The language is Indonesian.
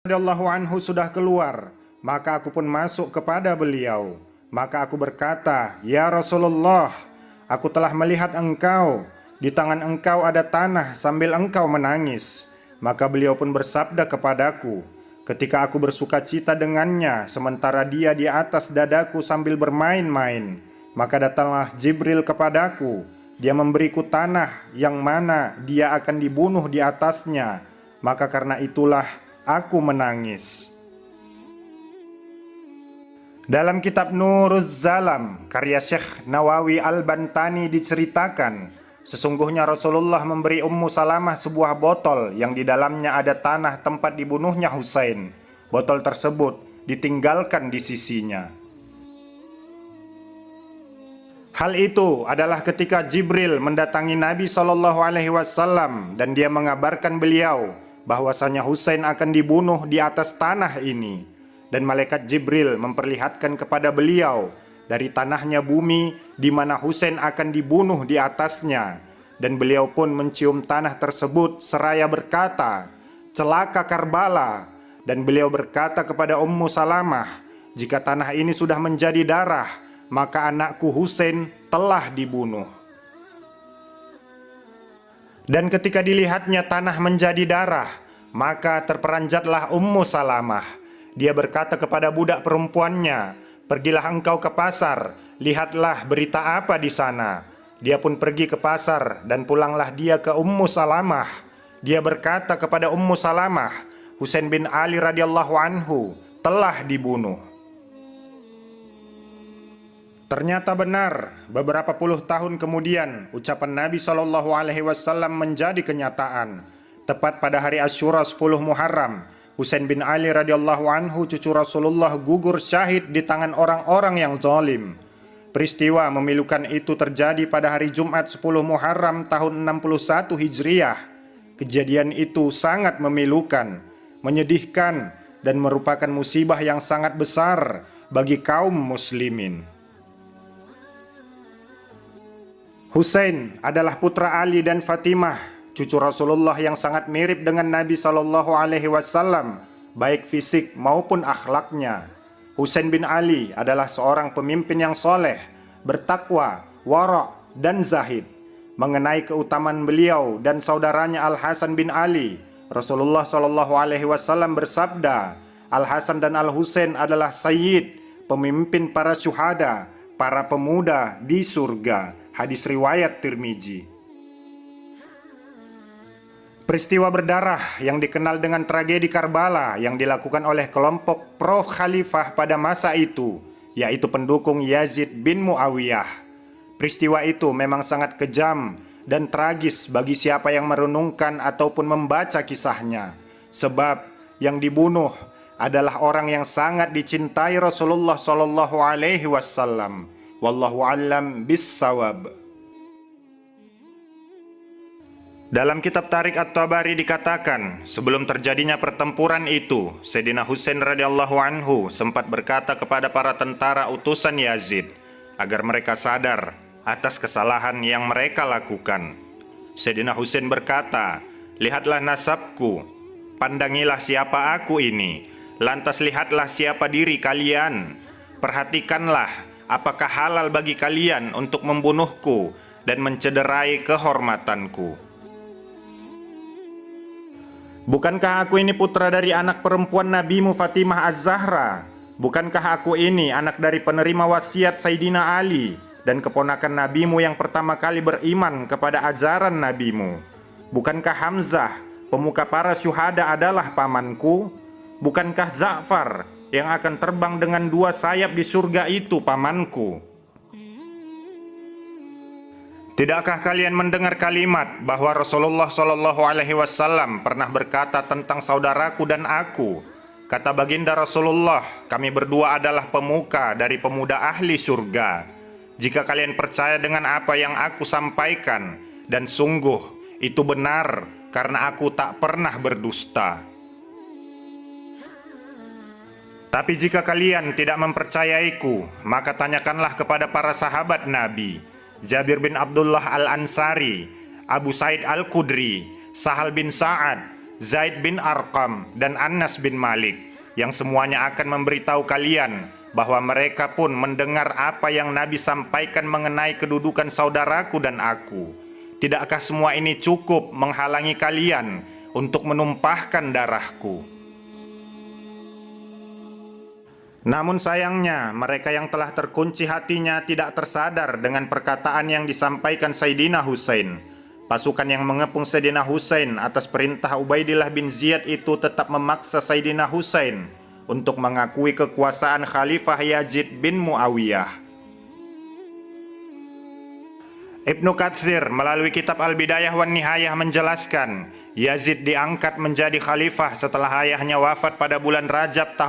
radhiyallahu anhu sudah keluar, maka aku pun masuk kepada beliau. Maka aku berkata, "Ya Rasulullah, aku telah melihat engkau, di tangan engkau ada tanah sambil engkau menangis." Maka beliau pun bersabda kepadaku, ketika aku bersuka cita dengannya, sementara dia di atas dadaku sambil bermain-main, maka datanglah Jibril kepadaku. Dia memberiku tanah yang mana dia akan dibunuh di atasnya. Maka karena itulah aku menangis. Dalam kitab Nuruz Zalam, karya Syekh Nawawi Al-Bantani diceritakan, sesungguhnya Rasulullah memberi Ummu Salamah sebuah botol yang di dalamnya ada tanah tempat dibunuhnya Husain. Botol tersebut ditinggalkan di sisinya. Hal itu adalah ketika Jibril mendatangi Nabi SAW dan dia mengabarkan beliau bahwasanya Husain akan dibunuh di atas tanah ini. Dan malaikat Jibril memperlihatkan kepada beliau dari tanahnya bumi di mana Husain akan dibunuh di atasnya. Dan beliau pun mencium tanah tersebut seraya berkata, "Celaka Karbala." Dan beliau berkata kepada Ummu Salamah, "Jika tanah ini sudah menjadi darah, maka anakku Husain telah dibunuh." Dan ketika dilihatnya tanah menjadi darah, maka terperanjatlah Ummu Salamah. Dia berkata kepada budak perempuannya, "Pergilah engkau ke pasar, lihatlah berita apa di sana." Dia pun pergi ke pasar dan pulanglah dia ke Ummu Salamah. Dia berkata kepada Ummu Salamah, "Husain bin Ali radhiyallahu anhu telah dibunuh." Ternyata benar, beberapa puluh tahun kemudian ucapan Nabi SAW menjadi kenyataan. Tepat pada hari Asyura 10 Muharram, Husain bin Ali radhiyallahu anhu cucu Rasulullah gugur syahid di tangan orang-orang yang zalim. Peristiwa memilukan itu terjadi pada hari Jumat 10 Muharram tahun 61 Hijriah. Kejadian itu sangat memilukan, menyedihkan, dan merupakan musibah yang sangat besar bagi kaum muslimin. Husain adalah putra Ali dan Fatimah, cucu Rasulullah yang sangat mirip dengan Nabi SAW, baik fisik maupun akhlaknya. Husain bin Ali adalah seorang pemimpin yang soleh, bertakwa, wara' dan zahid. Mengenai keutamaan beliau dan saudaranya Al-Hasan bin Ali, Rasulullah SAW bersabda, "Al-Hasan dan Al-Husain adalah sayyid, pemimpin para syuhada, para pemuda di surga." Hadis riwayat Tirmizi. Peristiwa berdarah yang dikenal dengan tragedi Karbala yang dilakukan oleh kelompok pro-khalifah pada masa itu, yaitu pendukung Yazid bin Muawiyah. Peristiwa itu memang sangat kejam dan tragis bagi siapa yang merenungkan ataupun membaca kisahnya. Sebab yang dibunuh adalah orang yang sangat dicintai Rasulullah SAW. Wallahu a'lam bissawab. Dalam kitab Tarik At-Tabari dikatakan, sebelum terjadinya pertempuran itu, Sayyidina Husain radhiyallahu anhu sempat berkata kepada para tentara utusan Yazid agar mereka sadar atas kesalahan yang mereka lakukan. Sayyidina Husain berkata, "Lihatlah nasabku, pandangilah siapa aku ini, lantas lihatlah siapa diri kalian, perhatikanlah apakah halal bagi kalian untuk membunuhku dan mencederai kehormatanku. Bukankah aku ini putra dari anak perempuan Nabimu Fatimah Az-Zahra? Bukankah aku ini anak dari penerima wasiat Sayyidina Ali dan keponakan Nabimu yang pertama kali beriman kepada ajaran Nabimu? Bukankah Hamzah, pemuka para syuhada adalah pamanku? Bukankah Ja'far yang akan terbang dengan 2 sayap di surga itu pamanku? Tidakkah kalian mendengar kalimat bahwa Rasulullah SAW pernah berkata tentang saudaraku dan aku? Kata baginda Rasulullah, kami berdua adalah pemuka dari pemuda ahli surga. Jika kalian percaya dengan apa yang aku sampaikan, dan sungguh itu benar karena aku tak pernah berdusta. Tapi jika kalian tidak mempercayaiku, maka tanyakanlah kepada para sahabat Nabi, Jabir bin Abdullah Al-Ansari, Abu Said Al-Khudri, Sahal bin Sa'ad, Zaid bin Arqam, dan Anas bin Malik, yang semuanya akan memberitahu kalian bahwa mereka pun mendengar apa yang Nabi sampaikan mengenai kedudukan saudaraku dan aku. Tidakkah semua ini cukup menghalangi kalian untuk menumpahkan darahku? Namun sayangnya, mereka yang telah terkunci hatinya tidak tersadar dengan perkataan yang disampaikan Sayyidina Husain. Pasukan yang mengepung Sayyidina Husain atas perintah Ubaidillah bin Ziyad itu tetap memaksa Sayyidina Husain untuk mengakui kekuasaan Khalifah Yazid bin Muawiyah. Ibnu Katsir melalui kitab Al-Bidayah wan Nihayah menjelaskan, Yazid diangkat menjadi khalifah setelah ayahnya wafat pada bulan Rajab tahun